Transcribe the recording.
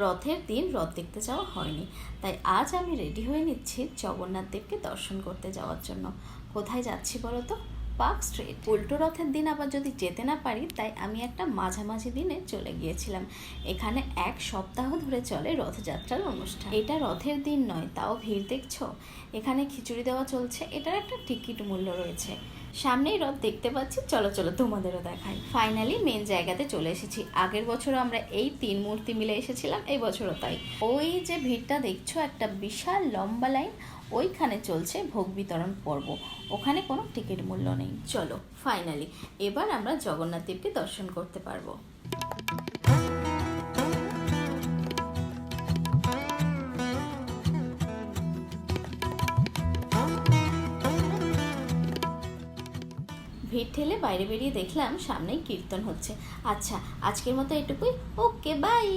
রথের দিন রথ দেখতে যাওয়া হয়নি, তাই আজ আমি রেডি হয়ে নিচ্ছি জগন্নাথ দেবকে দর্শন করতে যাওয়ার জন্য। কোথায় যাচ্ছি বলো তো? Park street. উল্টো রথের দিন আবার যদি যেতে না পারি, তাই আমি একটা মাঝামাঝি দিনে চলে গিয়েছিলাম। এখানে এক সপ্তাহ ধরে চলে রথযাত্রার অনুষ্ঠান। এটা রথের দিন নয়, তাও ভিড় দেখছো। এখানে খিচুড়ি দেওয়া চলছে, এটার একটা টিকিট মূল্য রয়েছে। সামনেই রথ দেখতে পাচ্ছি, চলো চলো তোমাদেরও দেখাই। ফাইনালি মেন জায়গাতে চলে এসেছি। আগের বছরও আমরা এই 3 মূর্তি মিলে এসেছিলাম, এই বছরও তাই। ওই যে ভিড়টা দেখছো, একটা বিশাল লম্বা লাইন, ওইখানে চলছে ভোগ বিতরণ পর্ব। ওখানে কোনো টিকিট মূল্য নেই। চলো ফাইনালি এবার আমরা জগন্নাথ দেবকে দর্শন করতে পারবো। ভিড় ঠেলে বাইরে বেরিয়ে দেখলাম সামনেই কীর্তন হচ্ছে। আচ্ছা, আজকের মতো এটুকুই। ওকে, বাই।